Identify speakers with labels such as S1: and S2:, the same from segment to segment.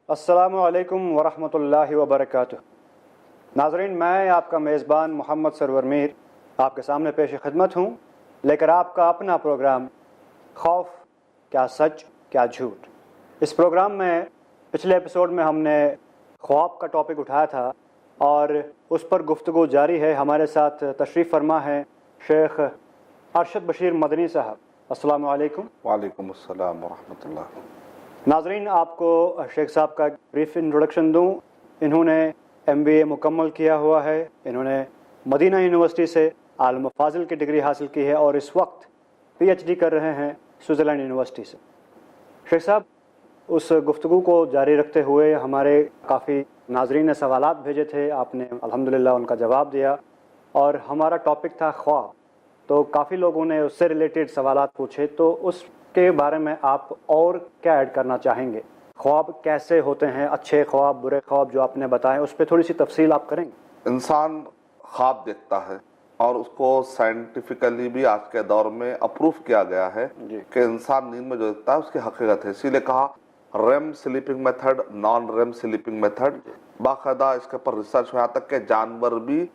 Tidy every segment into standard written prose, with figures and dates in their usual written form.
S1: السلام علیکم ورحمۃ اللہ وبرکاتہ۔ ناظرین، میں آپ کا میزبان محمد سرور میر آپ کے سامنے پیش خدمت ہوں، لے کر آپ کا اپنا پروگرام خوف کیا سچ کیا جھوٹ۔ اس پروگرام میں پچھلے ایپیسوڈ میں ہم نے خواب کا ٹاپک اٹھایا تھا اور اس پر گفتگو جاری ہے۔ ہمارے ساتھ تشریف فرما ہے شیخ ارشد بشیر مدنی صاحب۔ السلام علیکم۔
S2: وعلیکم السلام ورحمۃ اللہ۔
S1: ناظرین، آپ کو شیخ صاحب کا بریف انٹروڈکشن دوں۔ انہوں نے MBA مکمل کیا ہوا ہے، انہوں نے مدینہ یونیورسٹی سے عالم فاضل کی ڈگری حاصل کی ہے اور اس وقت PhD کر رہے ہیں سوئٹزرلینڈ یونیورسٹی سے۔ شیخ صاحب، اس گفتگو کو جاری رکھتے ہوئے ہمارے کافی ناظرین نے سوالات بھیجے تھے، آپ نے الحمدللہ ان کا جواب دیا، اور ہمارا ٹاپک تھا خواب، تو کافی لوگوں نے اس سے ریلیٹڈ سوالات پوچھے، تو اس کے بارے میں آپ اور کیا ایڈ کرنا چاہیں گے؟ خواب کیسے ہوتے ہیں، اچھے خواب برے خواب جو آپ نے بتائے، اس پہ تھوڑی سی تفصیل آپ کریں گے؟
S2: انسان خواب دیکھتا ہے اور اس کو سائنٹیفکلی بھی آج کے دور میں اپروف کیا گیا ہے کہ انسان نیند میں جو دیکھتا ہے اس کی حقیقت ہے۔ اسی لیے کہا REM sleeping method, non REM sleeping method, باقاعدہ اس کے اوپر ریسرچ ہوا تک کہ جانور بھی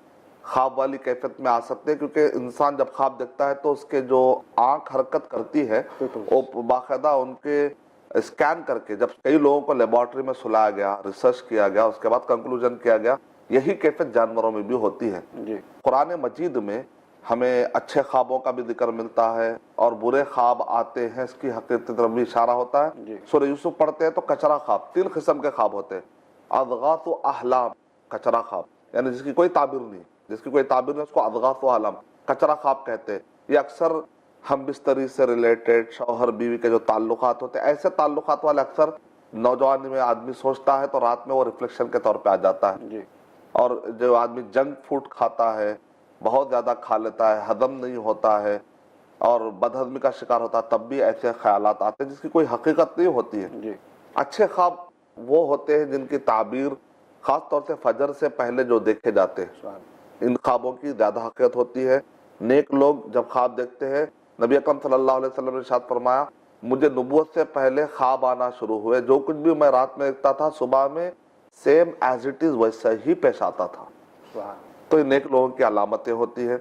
S2: خواب والی کیفیت میں آ سکتے ہیں، کیونکہ انسان جب خواب دیکھتا ہے تو اس کے جو آنکھ حرکت کرتی ہے وہ باقاعدہ ان کے اسکین کر کے، جب کئی لوگوں کو لیبارٹری میں سلایا گیا، ریسرچ کیا گیا، اس کے بعد کنکلوژن کیا گیا یہی کیفیت جانوروں میں بھی ہوتی ہے۔ قرآن مجید میں ہمیں اچھے خوابوں کا بھی ذکر ملتا ہے اور برے خواب آتے ہیں، اس کی حقیقت کی طرف بھی اشارہ ہوتا ہے۔ سورہ یوسف پڑھتے ہیں تو کچرا خواب، 3 قسم کے خواب ہوتے ہیں۔ اضغاث و احلام، کچرا خواب، یعنی جس کی کوئی تعبیر نہیں، جس کی کوئی تعبیر نہیں، اس کو اضغاث و احلام کچرا خواب کہتے ہیں۔ یہ اکثر ہم بستری سے ریلیٹڈ، شوہر بیوی کے جو تعلقات ہوتے ہیں، ایسے تعلقات والے اکثر نوجوانی میں آدمی سوچتا ہے تو رات میں وہ ریفلیکشن کے طور پہ آ جاتا ہے۔ اور جو آدمی جنک فوڈ کھاتا ہے، بہت زیادہ کھا لیتا ہے، ہضم نہیں ہوتا ہے اور بد ہضمی کا شکار ہوتا ہے، تب بھی ایسے خیالات آتے ہیں جس کی کوئی حقیقت نہیں ہوتی ہے۔ اچھے خواب وہ ہوتے ہیں جن کی تعبیر خاص طور سے فجر سے پہلے جو دیکھے جاتے ہیں، ان خوابوں کی زیادہ حقیقت ہوتی ہے۔ نیک لوگ جب خواب دیکھتے ہیں، نبی اکرم صلی اللہ علیہ وسلم نے ارشاد فرمایا مجھے نبوت سے پہلے خواب آنا شروع ہوئے، جو کچھ بھی میں رات میں دیکھتا تھا صبح میں سیم ایز اٹ از ویسا ہی پیش آتا تھا۔ تو یہ نیک لوگوں کی علامتیں ہوتی ہیں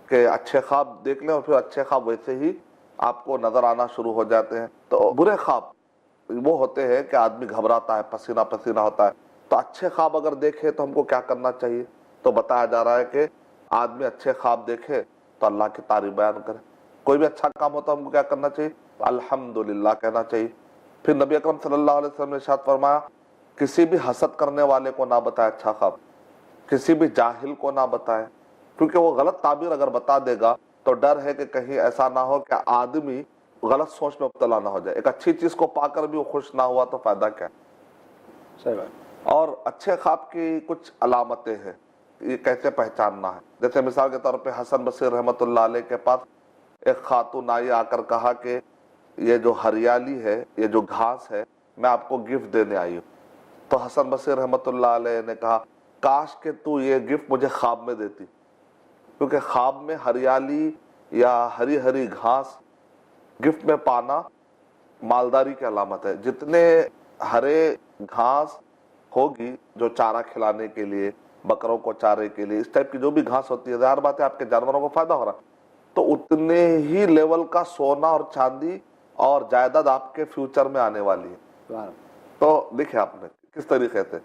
S2: کہ اچھے خواب دیکھ لیں اور پھر اچھے خواب ویسے ہی آپ کو نظر آنا شروع ہو جاتے ہیں۔ تو برے خواب وہ ہوتے ہیں کہ آدمی گھبراتا ہے، پسینہ پسینہ ہوتا ہے۔ تو اچھے خواب اگر دیکھے تو ہم کو کیا کرنا چاہیے؟ تو بتایا جا رہا ہے کہ آدمی اچھے خواب دیکھے تو اللہ کی تعریف بیان کرے۔ کوئی بھی اچھا کام ہوتا ہے ہم کو کیا کرنا چاہیے؟ الحمدللہ کہنا چاہیے۔ پھر نبی اکرم صلی اللہ علیہ وسلم نے ارشاد فرمایا کسی بھی حسد کرنے والے کو نہ بتائے اچھا خواب، کسی بھی جاہل کو نہ بتائے، کیونکہ وہ غلط تعبیر اگر بتا دے گا تو ڈر ہے کہ کہیں ایسا نہ ہو کہ آدمی غلط سوچ میں مبتلا نہ ہو جائے۔ ایک اچھی چیز کو پا کر بھی وہ خوش نہ ہوا تو فائدہ کیا؟
S1: صحیح بات۔
S2: اور اچھے خواب کی کچھ علامتیں ہیں، یہ کیسے پہچاننا ہے؟ جیسے مثال کے طور پہ حسن بصری رحمۃ اللہ علیہ کے پاس ایک خاتون آئی، آ کر کہا کہ یہ جو ہریالی ہے، یہ جو گھاس ہے، میں آپ کو گفٹ دینے آئی ہوں۔ تو حسن بصری رحمۃ اللہ علیہ نے کہا کاش کہ تو یہ گفٹ مجھے خواب میں دیتی، کیونکہ خواب میں ہریالی یا ہری ہری گھاس گفٹ میں پانا مالداری کی علامت ہے۔ جتنے ہرے گھاس ہوگی جو چارہ کھلانے کے لیے، بکروں کو چارے کے لیے، اس ٹائپ کی جو بھی گھاس ہوتی ہے، ظاہر بات ہے آپ کے جانوروں کو فائدہ ہو رہا، تو اتنے ہی لیول کا سونا اور چاندی اور جائیداد آپ کے فیوچر میں آنے والی ہے۔ تو دیکھیں آپ نے کس طریقے سے،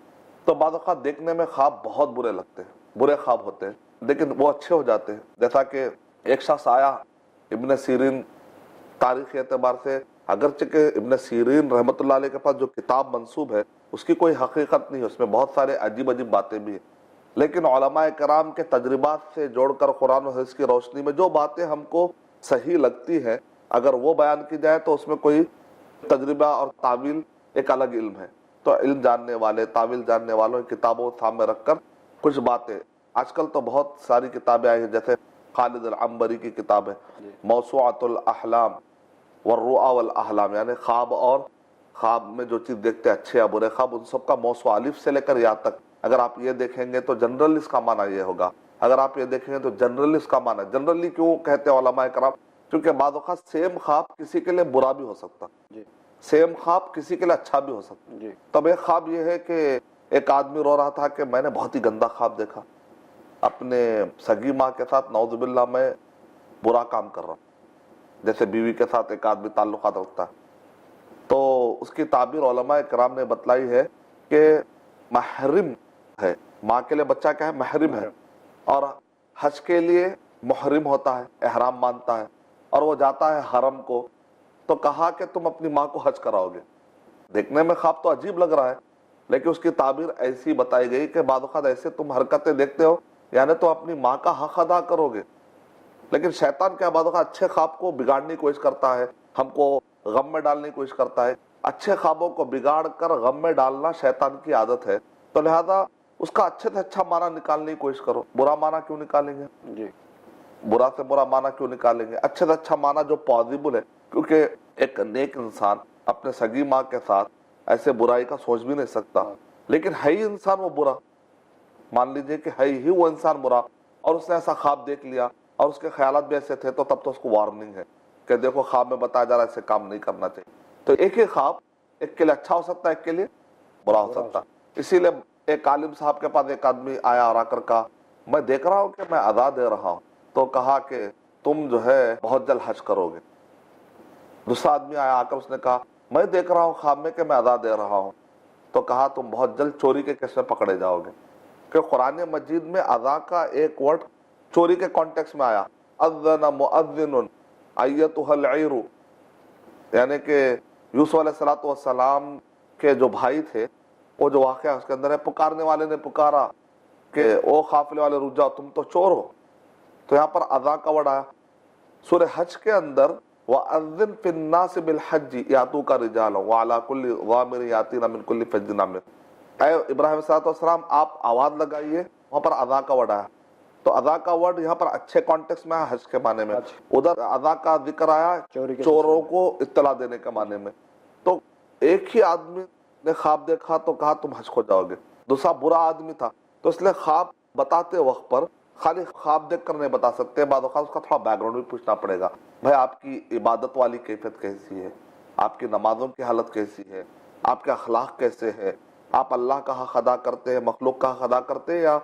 S2: تو بعض اوقات دیکھنے میں خواب بہت برے لگتے ہیں، برے خواب ہوتے ہیں، لیکن وہ اچھے ہو جاتے ہیں۔ جیسا کہ ایک شخص آیا ابن سیرین، تاریخی اعتبار سے اگرچہ کہ ابن سیرین رحمۃ اللہ علیہ کے پاس جو کتاب منسوب ہے اس کی کوئی حقیقت نہیں ہے، اس میں بہت سارے عجیب عجیب باتیں بھی ہیں، لیکن علماء کرام کے تجربات سے جوڑ کر قرآن و حدیث کی روشنی میں جو باتیں ہم کو صحیح لگتی ہیں اگر وہ بیان کی جائے تو اس میں کوئی تجربہ اور تعویل ایک الگ علم ہے۔ تو علم جاننے والے، تعویل جاننے والوں کی کتابوں سامنے رکھ کر کچھ باتیں، آج کل تو بہت ساری کتابیں آئی ہیں، جیسے خالد العنبری کی کتاب ہے موسوعۃ الاحلام والرؤى والاحلام، یعنی خواب اور خواب میں جو چیز دیکھتے ہیں اچھے یا برے خواب، ان سب کا موسوعہ الف سے لے کر یا تک اگر آپ یہ دیکھیں گے تو جنرل اس کا معنی یہ ہوگا، اگر آپ یہ دیکھیں گے تو جنرل اس کا معنی، جنرلی کیوں کہتے ہیں علماء کرام؟ کیونکہ بعض اوقات سیم خواب کسی کے لیے برا بھی ہو سکتا، سیم خواب کسی کے لیے اچھا بھی ہو سکتا ہے. تب ایک خواب یہ ہے کہ ایک آدمی رو رہا تھا کہ میں نے بہت ہی گندا خواب دیکھا, اپنے سگی ماں کے ساتھ نعوذ باللہ میں برا کام کر رہا ہوں, جیسے بیوی کے ساتھ ایک آدمی تعلقات رکھتا ہے. تو اس کی تعبیر علماء کرام نے بتلائی ہے کہ محرم ہے, ماں کے لیے بچہ کیا ہے, محرم ہے, اور حج کے لیے محرم ہوتا ہے, احرام مانتا ہے, اور وہ جاتا ہے حرم کو. تو کہا کہ تم اپنی ماں کو حج کراؤ گے. دیکھنے میں خواب تو عجیب لگ رہا ہے, لیکن اس کی تعبیر ایسی بتائی گئی کہ بعض اوقات ایسے تم حرکتیں دیکھتے ہو یعنی تو اپنی ماں کا حق ادا کرو گے. لیکن شیطان کیا بعض اوقات اچھے خواب کو بگاڑنے کی کوشش کرتا ہے, ہم کو غم میں ڈالنے کی کوشش کرتا ہے. اچھے خوابوں کو بگاڑ کر غم میں ڈالنا شیطان کی عادت ہے. تو لہذا اس کا اچھے سے اچھا معنی نکالنے کی کوشش کرو. برا معنی کیوں نکالیں گے, برا سے برا معنی کیوں نکالیں گے, اچھے سے اچھا معنی جو پازیبل ہے. کیونکہ ایک نیک انسان اپنے سگی ماں کے ساتھ ایسے برائی کا سوچ بھی نہیں سکتا, لیکن ہے ہی انسان وہ برا. مان لیجئے کہ ہے ہی وہ انسان برا, اور اس نے ایسا خواب دیکھ لیا اور اس کے خیالات بھی ایسے تھے, تو تب تو اس کو وارننگ ہے کہ دیکھو خواب میں بتایا جا رہا ہے ایسے کام نہیں کرنا چاہیے. تو ایک ہی خواب ایک کے لیے اچھا ہو سکتا ہے, ایک کے لیے برا ہو سکتا ہے. اسی لیے ایک عالم صاحب کے پاس ایک آدمی آیا اور آ کر کہا میں دیکھ رہا ہوں کہ میں ادا دے رہا ہوں. تو کہا کہ تم جو ہے بہت جلد حج کرو گے. دوسرا آدمی آیا آ کر اس نے کہا میں دیکھ رہا ہوں خواب میں کہ میں ادا دے رہا ہوں. تو کہا تم بہت جلد چوری کے کیس میں پکڑے جاؤ گے. کہ قرآن مجید میں ادا کا ایک ورڈ چوری کے کانٹیکس میں آیا, اذن مؤذن ایتها العیر, یعنی کہ یوسف علیہ السلام کے جو بھائی تھے, وہ جو واقعہ اس کے اندر ہے, پکارنے والے نے پکارا کہ او قافلے والے رک جاؤ, تم تو چور ہو. تو یہاں پر اذا کا ورڈ آیا. سورہ حج کے اندر وَأَذِّن فِي النَّاسِ بِالْحَجِّ يَأْتُوكَ رِجَالًا وَعَلَىٰ كُلِّ ضَامِرٍ يَأْتِينَ مِنْ كُلِّ فَجٍّ عَمِيقٍ. اے ابراہیم صلی اللہ علیہ وسلم آپ آواز لگائیے, وہاں پر اذا کا ورڈ آیا. تو اذا کا ورڈ یہاں پر اچھے کانٹیکس میں آیا حج کے معنی میں, ادھر اذا کا ذکر آیا چوروں کو اطلاع دینے کے معنی میں. تو ایک ہی آدمی نے خواب دیکھا تو کہا تم حج کو جاؤ گے, دوسرا برا آدمی تھا. تو اس لیے خواب بتاتے وقت پر خالی خواب دیکھ کر نہیں بتا سکتے, بعض اوقات اس کا تھوڑا بیک گراؤنڈ بھی پوچھنا پڑے گا. بھائی آپ کی عبادت والی کیفیت کیسی ہے, آپ کی نمازوں کی حالت کیسی ہے, آپ کے اخلاق کیسے ہے, آپ اللہ کا حق ادا کرتے ہیں, مخلوق کا حق ادا کرتے ہیں, یا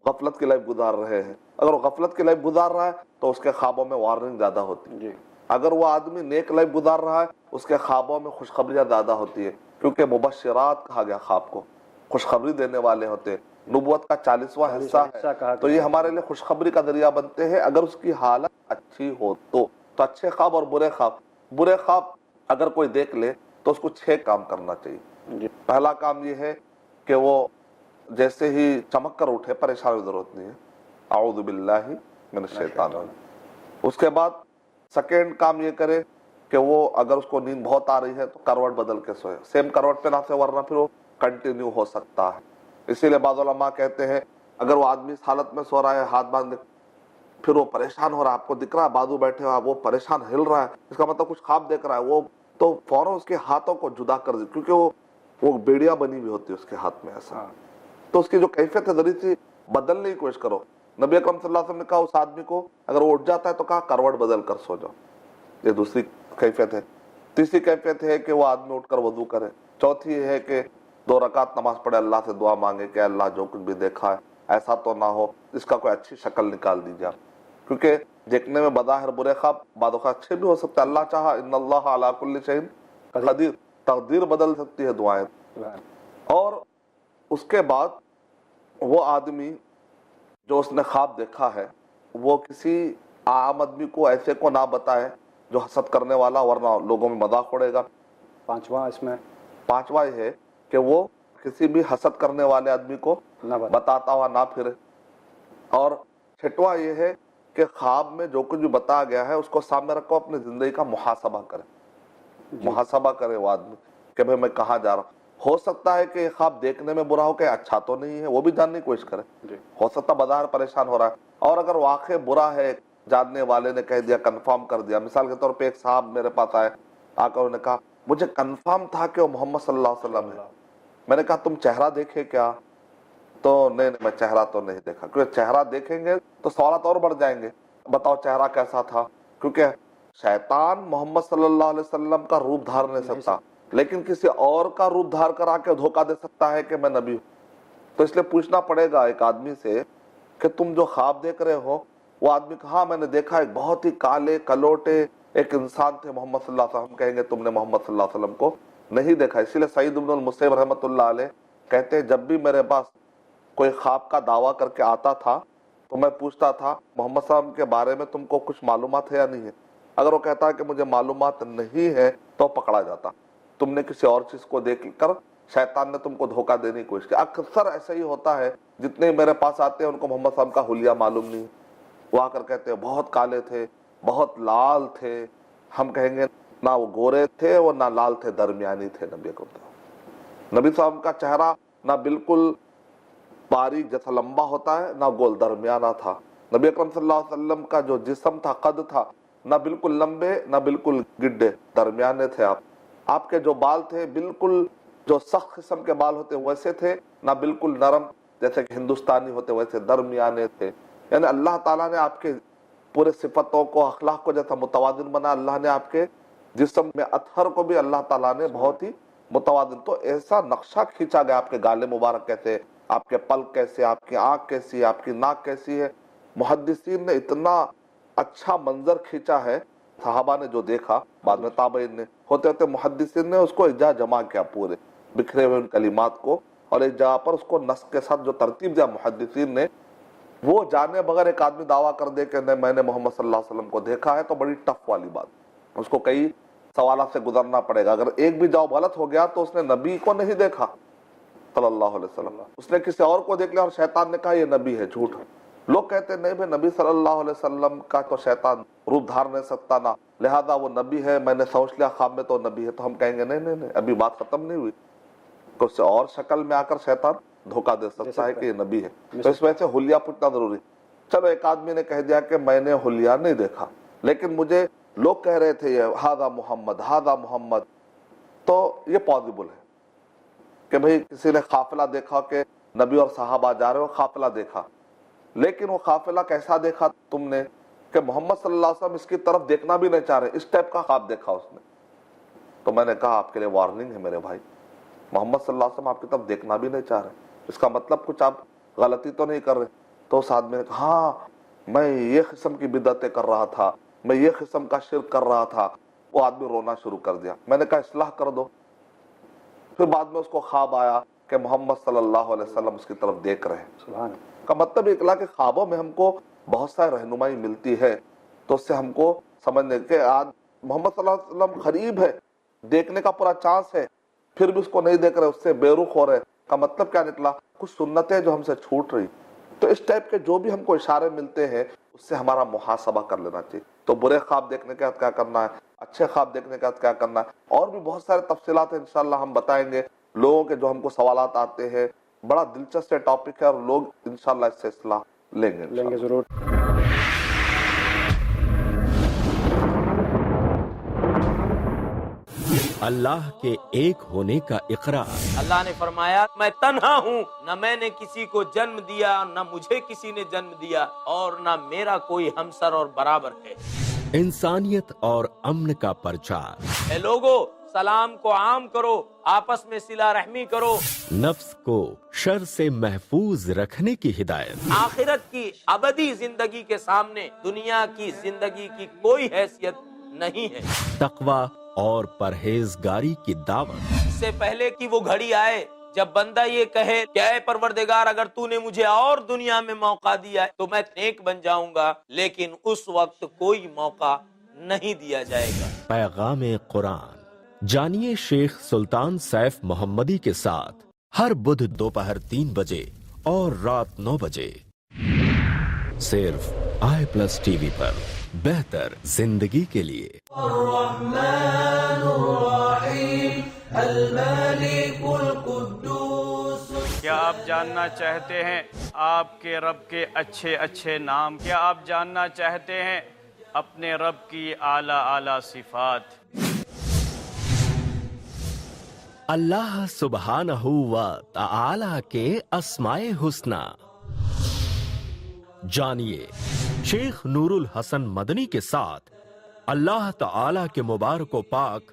S2: غفلت کی لائف گزار رہے ہیں. اگر وہ غفلت کی لائف گزار رہا ہے تو اس کے خوابوں میں وارننگ زیادہ ہوتی ہے. اگر وہ آدمی نیک لائف گزار رہا ہے اس کے خوابوں میں خوشخبریاں زیادہ ہوتی ہے, کیونکہ مبشرات کہا گیا خواب کو, خوشخبری دینے والے ہوتے ہیں. نبوت کا 40واں حصہ ہے, تو یہ ہمارے لیے خوشخبری کا ذریعہ بنتے ہیں اگر اس کی حالت اچھی ہو تو. اچھے خواب اور برے خواب, برے خواب اگر کوئی دیکھ لے تو اس کو 6 کام کرنا چاہیے. پہلا کام یہ ہے کہ وہ جیسے ہی چمک کر اٹھے, پریشان کی ضرورت نہیں ہے, اعوذ باللہ من الشیطان. اس کے بعد سیکنڈ کام یہ کرے کہ وہ اگر اس کو نیند بہت آ رہی ہے تو کروٹ بدل کے سوئے, سیم کروٹ پہ نہ سوئے ورنہ پھر وہ کنٹینیو ہو سکتا ہے. اسی لیے بعض علماء کہتے ہیں اگر وہ آدمی اس حالت میں سو رہا ہے, ہاتھ باندھ پھر وہ پریشان ہو رہا ہے, آپ کو دکھ رہا ہے بازو بیٹھے ہوا وہ پریشان ہل رہا ہے, اس کا مطلب کچھ خواب دیکھ رہا ہے, وہ تو فوراً اس کے ہاتھوں کو جدا کر دے, کیونکہ وہ بیڑیاں بنی ہوئی ہوتی ہے اس کے ہاتھ میں ایسا. تو اس کی جو کیفیت ہے ذرا سی بدلنے کی کوشش کرو. نبی اکرم صلی اللہ علیہ وسلم نے کہا اس آدمی کو اگر وہ اٹھ جاتا ہے تو کہا کروٹ بدل کر سو جاؤ. یہ دوسری کیفیت ہے. تیسری کیفیت ہے کہ وہ آدمی اٹھ کر وضو کرے. چوتھی یہ ہے کہ 2 رکعت نماز پڑھے, اللہ سے دعا مانگے کہ اللہ جو کچھ بھی دیکھا ہے ایسا تو نہ ہو, اس کا کوئی اچھی شکل نکال دیجیے. کیونکہ دیکھنے میں بظاہر برے خواب بعض اوقات اچھے بھی ہو سکتے ہیں. اللہ چاہا ان اللہ علی کل شیء قدیر, تقدیر بدل سکتی ہے دعائیں. اور اس کے بعد وہ آدمی جو اس نے خواب دیکھا ہے وہ کسی عام آدمی کو ایسے کو نہ بتائے جو حسد کرنے والا, ورنہ لوگوں میں مذاق اڑے گا. پانچواں یہ ہے کہ وہ کسی بھی حسد کرنے والے آدمی کو بتاتا ہوا نہ پھرے. اور چھٹواں یہ ہے کہ خواب میں جو کچھ بھی بتایا گیا ہے اس کو سامنے رکھو, اپنی زندگی کا محاسبہ کرے. محاسبہ کرے وہ آدمی کہ بھئی میں کہاں جا رہا ہوں. ہو سکتا ہے کہ خواب دیکھنے میں برا ہو کہ اچھا تو نہیں ہے, وہ بھی جاننے کی کوشش کرے. ہو سکتا بظاہر پریشان ہو رہا ہے, اور اگر واقع برا ہے جاننے والے نے کہہ دیا, کنفرم کر دیا. مثال کے طور پہ ایک صاحب میرے پاس آئے, آ کر انہوں نے کہا مجھے کنفرم تھا کہ وہ محمد صلی اللہ علیہ وسلم ہے. میں نے کہا تم چہرہ دیکھے کیا؟ تو نہیں میں چہرہ تو نہیں دیکھا. کیونکہ چہرہ دیکھیں گے تو سوالات اور بڑھ جائیں گے. بتاؤ چہرہ کیسا تھا؟ کیونکہ شیطان محمد صلی اللہ علیہ وسلم کا روپ دھار نہیں سکتا, لیکن کسی اور کا روپ دھار کر آ کے دھوکہ دے سکتا ہے کہ میں نبی ہوں. تو اس لیے پوچھنا پڑے گا ایک آدمی سے کہ تم جو خواب دیکھ رہے ہو, وہ آدمی کہا میں نے دیکھا ایک بہت ہی کالے کلوٹے ایک انسان تھے محمد صلی اللہ علیہ وسلم. کہیں گے تم نے محمد صلی اللہ علیہ وسلم کو نہیں دیکھا. اسی لیے سعید بن المسیب رحمۃ اللہ علیہ کہتے ہیں جب بھی میرے پاس کوئی خواب کا دعویٰ کر کے آتا تھا تو میں پوچھتا تھا محمد صلی اللہ علیہ وسلم کے بارے میں تم کو کچھ معلومات ہے یا نہیں ہے. اگر وہ کہتا ہے کہ مجھے معلومات نہیں ہے تو پکڑا جاتا, تم نے کسی اور چیز کو دیکھ کر شیطان نے تم کو دھوکہ دینے کی کوشش کی. اکثر ایسا ہی ہوتا ہے, جتنے میرے پاس آتے ہیں ان کو محمد صلی اللہ علیہ وسلم کا حلیہ معلوم نہیں. وہ آ کر کہتے ہیں بہت کالے تھے, بہت لال تھے. ہم کہیں گے نہ وہ گورے تھے اور نہ لال تھے, درمیانی تھے. نبی اکرم صلی اللہ علیہ وسلم کا چہرہ نہ بالکل باریک جیسا لمبا ہوتا ہے نہ گول, درمیانہ تھا. نبی اکرم صلی اللہ علیہ وسلم کا جو جسم تھا, قد تھا, نہ بالکل لمبے نہ بالکل گڈے, درمیانے تھے. آپ کے جو بال تھے بالکل جو سخت قسم کے بال ہوتے ویسے تھے, نہ بالکل نرم جیسے کہ ہندوستانی ہوتے ویسے, درمیانے تھے. یعنی اللہ تعالیٰ نے آپ کے پورے صفتوں کو, اخلاق کو جیسا متوازن بنا, اللہ نے آپ کے جسم میں اطہر کو بھی اللہ تعالیٰ نے بہت ہی متوازن. تو ایسا نقشہ کھینچا گیا, آپ کے گالے مبارک کیسے, آپ کے پلک کیسے, آپ کی آنکھ کیسی ہے, آپ کی ناک کیسی ہے. محدثین نے اتنا اچھا منظر کھینچا ہے, صحابہ نے جو دیکھا, بعد میں تابعین نے, ہوتے ہوتے محدثین نے اس کو ایک جگہ جمع کیا, پورے بکھرے ہوئے ان کلمات کو, اور ایک جگہ پر اس کو نسق کے ساتھ جو ترتیب دیا محدثین نے. وہ جانے بغیر ایک آدمی دعویٰ کر دے کہ میں نے محمد صلی اللہ علیہ وسلم کو دیکھا ہے تو بڑی ٹف والی بات, اس کو کئی سوالات سے گزرنا پڑے گا. اگر ایک بھی جواب غلط ہو گیا تو اس نے نبی کو نہیں دیکھا صلی اللہ علیہ وسلم, اس نے کسی اور کو دیکھ لیا اور شیطان نے کہا یہ نبی ہے, جھوٹ. لوگ کہتے ہیں نہیں بھائی نبی صلی اللہ علیہ وسلم کا تو شیطان روپ دھار نہیں سکتا نا, لہذا وہ نبی ہے, میں نے سوچ لیا خواب میں تو نبی ہے. تو ہم کہیں گے نہیں, ابھی بات ختم نہیں ہوئی, کچھ اور شکل میں آ کر شیطان دھوکہ دے سکتا ہے کہ یہ نبی ہے. تو اس وجہ سے حلیہ پوچھنا ضروری. چلو ایک آدمی نے کہہ دیا کہ میں نے حلیہ نہیں دیکھا, لیکن مجھے لوگ کہہ رہے تھے یہ ہاذا محمد, ہاذا محمد. تو یہ پاسبل ہے کہ بھئی کسی نے قافلہ دیکھا کہ نبی اور صحابہ جا رہے ہو, قافلہ دیکھا, لیکن وہ قافلہ کیسا دیکھا تم نے کہ محمد صلی اللہ علیہ وسلم اس کی طرف دیکھنا بھی نہیں چاہ رہے, اس ٹائپ کا خواب دیکھا اس نے. تو میں نے کہا آپ کے لیے وارننگ ہے میرے بھائی, محمد صلی اللہ علیہ وسلم آپ کی طرف دیکھنا بھی نہیں چاہ رہے, اس کا مطلب کچھ آپ غلطی تو نہیں کر رہے. تو اس آدمی نے کہا ہاں میں یہ قسم کی بدعتیں کر رہا تھا, میں یہ قسم کا شرک کر رہا تھا. وہ آدمی رونا شروع کر دیا. میں نے کہا اصلاح کر دو. پھر بعد میں اس کو خواب آیا کہ محمد صلی اللہ علیہ وسلم اس کی طرف دیکھ رہے ہیں. سبحان اللہ. کا مطلب یہ نکلا کہ خوابوں میں ہم کو بہت ساری رہنمائی ملتی ہے, تو اس سے ہم کو سمجھنے کہ آج محمد صلی اللہ علیہ وسلم قریب ہے, دیکھنے کا پورا چانس ہے, پھر بھی اس کو نہیں دیکھ رہے, اس سے بے رخ ہو رہے. کا مطلب کیا نکلا, کچھ سنتیں جو ہم سے چھوٹ رہی. تو اس ٹائپ کے جو بھی ہم کو اشارے ملتے ہیں اس سے ہمارا محاسبہ کر لینا چاہیے. تو برے خواب دیکھنے کے بعد کیا کرنا ہے, اچھے خواب دیکھنے کے بعد کیا کرنا ہے, اور بھی بہت سارے تفصیلات ہیں انشاءاللہ ہم بتائیں گے. لوگوں کے جو ہم کو سوالات آتے ہیں, بڑا دلچسپ ٹاپک ہے اور لوگ انشاءاللہ اس سے اصلاح لیں گے
S1: ضرور.
S3: اللہ کے ایک ہونے کا اقرار.
S4: اللہ نے فرمایا میں تنہا ہوں, نہ میں نے کسی کو جنم دیا, نہ مجھے کسی نے جنم دیا, اور نہ میرا کوئی ہمسر اور برابر ہے.
S3: انسانیت اور امن کا پرچار.
S4: اے لوگو سلام کو عام کرو, آپس میں صلہ رحمی کرو.
S3: نفس کو شر سے محفوظ رکھنے کی ہدایت.
S4: آخرت کی ابدی زندگی کے سامنے دنیا کی زندگی کی کوئی حیثیت نہیں ہے.
S3: تقوی اور پرہیزگاری کی دعوت.
S4: اس سے پہلے کہ وہ گھڑی آئے جب بندہ یہ کہے کہ اے پروردگار اگر تو نے مجھے اور دنیا میں موقع دیا تو میں نیک بن جاؤں گا, لیکن اس وقت کوئی موقع نہیں دیا جائے گا.
S3: پیغام قرآن جانیے شیخ سلطان سیف محمدی کے ساتھ ہر بدھ دوپہر 3 بجے اور رات 9 بجے صرف i+ ٹی وی پر. بہتر زندگی کے لیے.
S5: الرحمن الرحیم الملک القدوس.
S6: کیا آپ جاننا چاہتے ہیں آپ کے رب کے اچھے اچھے نام؟ کیا آپ جاننا چاہتے ہیں اپنے رب کی اعلیٰ اعلیٰ صفات؟
S3: اللہ سبحانہ و تعالی کے اسماء حسنی جانیے شیخ نور الحسن مدنی کے ساتھ اللہ تعالی کے مبارک و پاک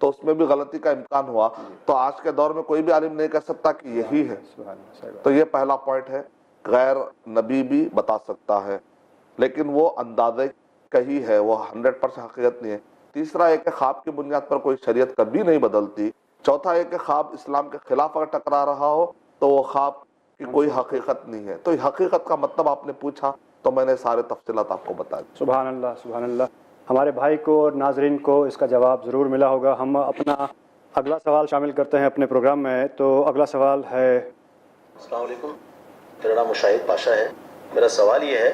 S2: تو اس میں بھی غلطی کا امکان ہوا, تو آج کے دور میں کوئی بھی عالم نہیں کہہ سکتا کہ یہی ہے. تو یہ پہلا پوائنٹ ہے, غیر نبی بھی بتا سکتا ہے لیکن وہ اندازے کا ہی ہے, وہ 100% حقیقت نہیں ہے. تیسرا ہے کہ خواب کی بنیاد پر کوئی شریعت کبھی نہیں بدلتی. چوتھا ہے کہ خواب اسلام کے خلاف اگر ٹکرا رہا ہو تو وہ خواب کی کوئی حقیقت نہیں ہے. تو حقیقت کا مطلب آپ نے پوچھا تو میں نے سارے تفصیلات آپ کو بتا دی.
S1: سبحان اللہ, سبحان اللہ. ہمارے بھائی کو اور ناظرین کو اس کا جواب ضرور ملا ہوگا. ہم اپنا اگلا سوال شامل کرتے ہیں اپنے پروگرام میں. تو اگلا سوال ہے.
S7: السلام علیکم, میرا نام مشاہد پاشا ہے. میرا سوال یہ ہے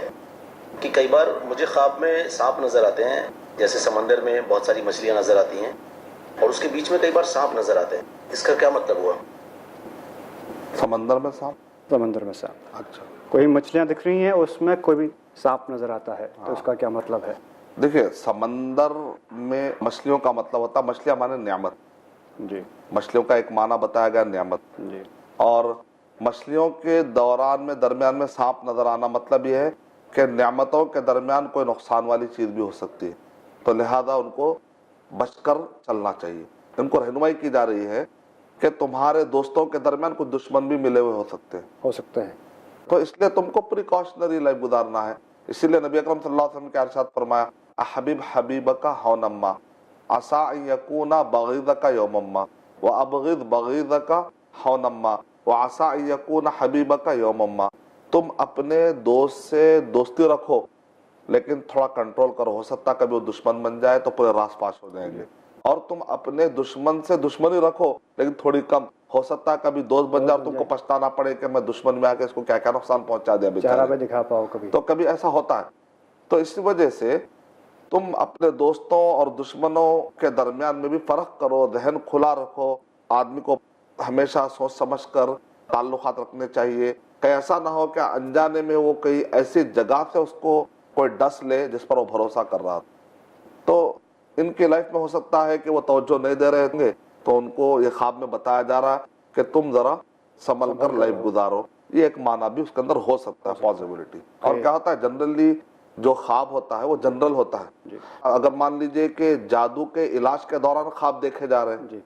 S7: کہ کئی بار مجھے خواب میں سانپ نظر آتے ہیں, جیسے سمندر میں بہت ساری مچھلیاں نظر آتی ہیں اور اس کے بیچ میں کئی بار سانپ نظر آتے ہیں. اس کا کیا مطلب ہوا؟
S2: سمندر میں سانپ,
S1: سمندر میں سانپ,
S2: اچھا
S1: کوئی مچھلیاں دکھ رہی ہیں اس میں کوئی بھی سانپ نظر آتا ہے, تو اس کا کیا مطلب ہے؟
S2: دیکھیے, سمندر میں مچھلیوں کا مطلب ہوتا ہے, مچھلیاں مانے نعمت.
S1: جی,
S2: مچھلیوں کا ایک معنی بتایا گیا نعمت.
S1: جی,
S2: اور مچھلیوں کے دوران میں درمیان میں سانپ نظر آنا مطلب یہ ہے کہ نعمتوں کے درمیان کوئی نقصان والی چیز بھی ہو سکتی ہے, تو لہذا ان کو بچ کر چلنا چاہیے. ان کو رہنمائی کی جا رہی ہے کہ تمہارے دوستوں کے درمیان کچھ دشمن بھی ملے ہوئے ہو سکتے ہیں, تو اس لیے تم کو پریکاشنری لائف گزارنا ہے. اسی لیے نبی اکرم صلی اللہ علیہ وسلم کے ارشاد فرمایا, احبب حبیبک ہونما عسى ان يكون بغيضك يوما وابغض بغيضك ہونما وعسى ان يكون حبیبک یوما. تم اپنے دوست سے دوستی رکھو لیکن تھوڑا کنٹرول کرو, ہو سکتا کبھی وہ دشمن بن جائے تو پورے راس پاس ہو جائیں گے. اور تم اپنے دشمن سے دشمنی رکھو لیکن تھوڑی کم, ہو سکتا ہے کبھی دوست بن جائے اور تم کو پچھتانا پڑے کہ میں دشمن میں آ کے اس کو کیا کیا نقصان پہنچا دیا,
S1: چہرہ پہ دکھا پاؤ کبھی,
S2: تو کبھی ایسا ہوتا ہے. تو اسی وجہ سے تم اپنے دوستوں اور دشمنوں کے درمیان میں بھی فرق کرو, ذہن کھلا رکھو. آدمی کو ہمیشہ سوچ سمجھ کر تعلقات رکھنے چاہیے, کہ ایسا نہ ہو کہ انجانے میں وہ کئی ایسی جگہ سے اس کو کوئی ڈس لے جس پر وہ بھروسہ کر رہا. تو ان کی لائف میں ہو سکتا ہے کہ وہ توجہ نہیں دے رہے ہوں گے, تو ان کو یہ خواب میں بتایا جا رہا ہے کہ تم ذرا سنبھل کر لائف گزارو. یہ ایک معنی بھی اس کے اندر ہو سکتا ہے, پاسبلٹی. اور کیا ہوتا ہے, جنرلی جو خواب ہوتا ہے وہ جنرل ہوتا ہے. اگر مان لیجئے کہ جادو کے علاج کے دوران خواب دیکھے جا رہے ہیں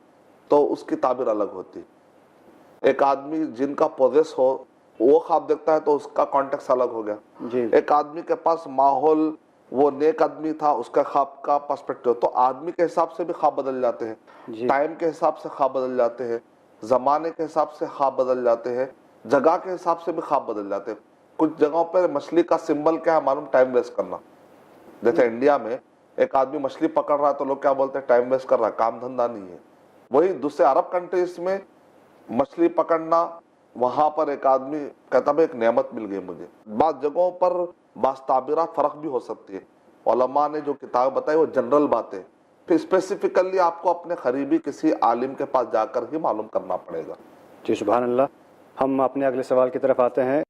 S2: تو اس کی تعبیر الگ ہوتی. ایک آدمی جن کا پوزیس ہو وہ خواب دیکھتا ہے تو اس کا کانٹیکس الگ ہو گیا. ایک آدمی کے پاس ماحول, وہ نیک آدمی تھا, اس کا خواب کا پرسپیکٹو, تو آدمی کے حساب سے بھی خواب بدل جاتے ہیں, ٹائم کے حساب سے خواب بدل جاتے ہیں, زمانے کے حساب سے خواب بدل جاتے ہیں, جگہ کے حساب سے بھی خواب بدل جاتے ہیں. کچھ جگہوں پر مچھلی کا سمبل کیا ہے معلوم, ٹائم ویسٹ کرنا. جیسے انڈیا میں ایک آدمی مچھلی پکڑ رہا ہے تو لوگ کیا بولتے ہیں, ٹائم ویسٹ کر رہا ہے, کام دھندا نہیں ہے. وہی دوسرے عرب کنٹریز میں مچھلی پکڑنا, وہاں پر ایک آدمی کہتا ہے ایک نعمت مل گئی مجھے. بعض جگہوں پر بعض تعبیرات فرق بھی ہو سکتی ہے. علماء نے جو کتاب بتائی وہ جنرل باتیں, پھر اسپیسیفکلی آپ کو اپنے قریبی کسی عالم کے پاس جا کر ہی معلوم کرنا پڑے گا.
S1: جی, سبحان اللہ. ہم اپنے اگلے سوال کی طرف آتے ہیں.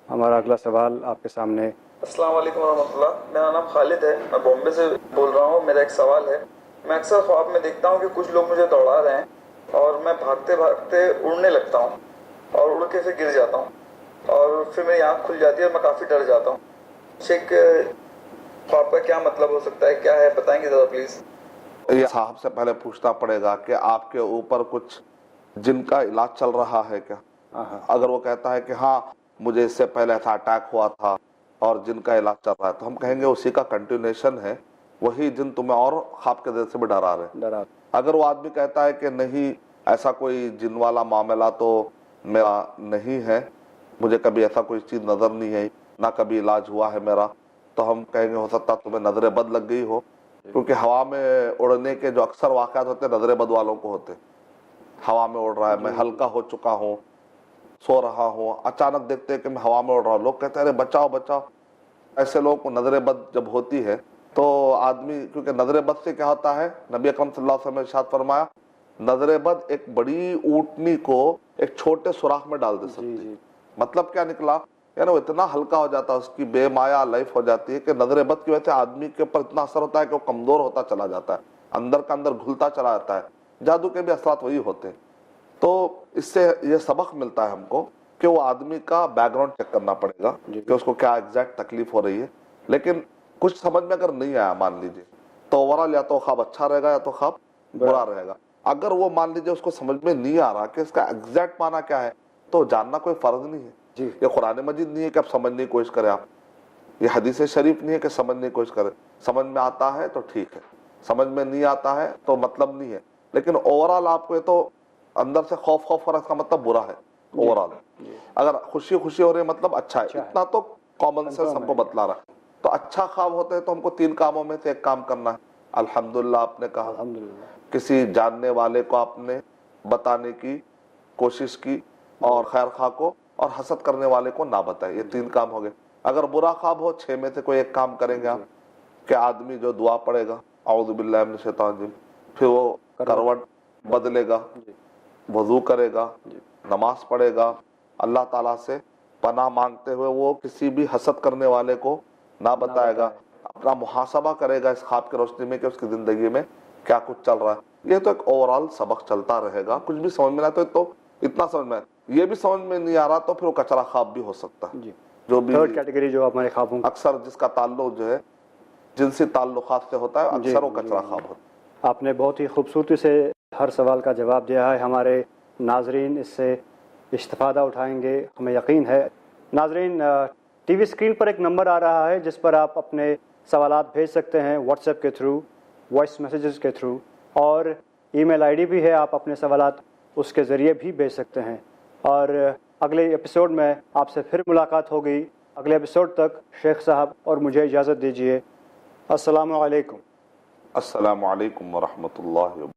S1: ہمارا اگلا سوال آپ کے سامنے.
S8: السلام علیکم ورحمۃ اللہ. میرا نام خالد ہے, میں بامبے سے بول رہا ہوں. میرا ایک سوال ہے. میں اکثر خواب میں دیکھتا ہوں کہ کچھ لوگ مجھے دوڑا رہے ہیں اور میں بھاگتے بھاگتے اڑنے لگتا ہوں اور اڑ کے پھر گر جاتا ہوں اور پھر میری آنکھ کھل جاتی ہے اور میں کافی ڈر جاتا ہوں. شیخ, خواب کا کیا مطلب ہو سکتا ہے, کیا ہے, بتائیں گے ذرا پلیز.
S2: یہ صاحب سے پہلے پوچھنا پڑے گا کہ آپ کے اوپر کچھ جن کا علاج چل رہا ہے کیا. اگر وہ کہتا ہے کہ ہاں مجھے اس سے پہلے ایسا اٹیک ہوا تھا اور جن کا علاج چل رہا ہے, تو ہم کہیں گے اسی کا کنٹینیوشن ہے, وہی جن تمہیں اور خواب کے دل سے بھی ڈرا رہے. اگر وہ آدمی کہتا ہے کہ نہیں ایسا کوئی جن والا معاملہ تو میرا نہیں ہے, مجھے کبھی ایسا کوئی چیز نظر نہیں ہے, نہ کبھی علاج ہوا ہے میرا, تو ہم کہیں گے ہو سکتا تمہیں نظر بد لگ گئی ہو, کیونکہ ہوا میں اڑنے کے جو اکثر واقعات ہوتے ہیں نظر بد والوں کو ہوتے. ہوا میں اڑ رہا ہے, میں ہلکا ہو چکا ہوں, سو رہا ہوں, اچانک دیکھتے ہیں کہ میں ہوا میں اڑ رہا ہوں, لوگ کہتے ہیں ارے بچاؤ بچاؤ. ایسے لوگوں کو نظر بد جب ہوتی ہے تو آدمی, کیونکہ نظر بد سے کیا ہوتا ہے, نبی اکرم صلی اللہ علیہ وسلم نے ارشاد فرمایا نظر بد ایک بڑی اونٹنی کو ایک چھوٹے سوراخ میں ڈال دے سکتی. مطلب کیا نکلا, یعنی وہ اتنا ہلکا ہو جاتا ہے, اس کی بے مایا لائف ہو جاتی ہے کہ نظر بد کی وجہ سے آدمی کے اوپر اتنا اثر ہوتا ہے کہ وہ کمزور ہوتا چلا جاتا ہے, اندر کا اندر گھلتا چلا جاتا ہے. جادو کے بھی اثرات وہی ہوتے ہیں. تو اس سے یہ سبق ملتا ہے ہم کو کہ وہ آدمی کا بیک گراؤنڈ چیک کرنا پڑے گا کہ اس کو کیا ایگزیکٹ تکلیف ہو رہی ہے. لیکن کچھ سمجھ میں اگر نہیں آیا مان لیجئے تو اوورال یا تو خواب اچھا رہے گا یا تو خواب برا رہے گا. اگر وہ مان لیجیے اس کو سمجھ میں نہیں آ رہا کہ اس کا ایگزیکٹ معنی کیا ہے تو جاننا کوئی فرض نہیں ہے. یہ قرآن مجید نہیں ہے کہ آپ سمجھنے کی کوشش کریں, آپ یہ حدیث شریف نہیں ہے کہ سمجھنے کی کوشش کریں. سمجھ میں آتا ہے تو ٹھیک ہے, سمجھ میں نہیں آتا ہے تو مطلب نہیں ہے. لیکن اوورال آپ کو یہ تو اندر سے خوف کر اس کا مطلب برا ہے. اوورال اگر خوشی ہو رہی ہے مطلب اچھا ہے. اتنا تو کامن سینس ہم کو بتلا رہا ہے. تو اچھا خواب ہوتے ہیں تو ہم کو 3 کاموں میں سے ایک کام کرنا ہے. الحمدللہ آپ نے کہا, کسی جاننے والے کو آپ نے بتانے کی کوشش کی, اور خیر خواہ کو اور حسد کرنے والے کو نہ بتائے. یہ 3 کام ہو گئے. اگر برا خواب ہو 6 میں سے کوئی ایک کام کریں گے آپ کہ آدمی جو دعا پڑھے گا اعوذ باللہ من الشیطان الرجیم, پھر وہ کروٹ بدلے گا, وضو کرے گا, نماز پڑھے گا, اللہ تعالیٰ سے پناہ مانگتے ہوئے وہ کسی بھی حسد کرنے والے کو نہ بتائے گا, اپنا محاسبہ کرے گا اس خواب کی روشنی میں کہ اس کی زندگی میں کیا کچھ چل رہا ہے. یہ تو ایک اوورال سبق چلتا رہے گا. کچھ بھی سمجھ میں نہ تو اتنا سمجھ میں, یہ بھی سمجھ میں نہیں آ رہا تو پھر وہ کچرا خواب بھی ہو سکتا ہے. جو بھی
S1: تھرڈ کیٹیگری جو ہمارے خوابوں
S2: اکثر جس کا تعلق جو ہے جنسی تعلقات سے ہوتا ہے, اکثر وہ کچرا خواب ہوتا ہے.
S1: آپ نے بہت ہی خوبصورتی سے ہر سوال کا جواب دیا ہے. ہمارے ناظرین اس سے استفادہ اٹھائیں گے, ہمیں یقین ہے. ناظرین, ٹی وی اسکرین پر ایک نمبر آ رہا ہے جس پر آپ اپنے سوالات بھیج سکتے ہیں, واٹس ایپ کے تھرو, وائس میسیجز کے تھرو, اور ای میل آئی ڈی بھی ہے, آپ اپنے سوالات اس کے ذریعے بھی بھیج سکتے ہیں. اور اگلے ایپیسوڈ میں آپ سے پھر ملاقات ہوگی. اگلے ایپیسوڈ تک شیخ صاحب اور مجھے اجازت دیجیے. السلام علیکم.
S2: السلام علیکم ورحمۃ اللہ وبرکاتہ.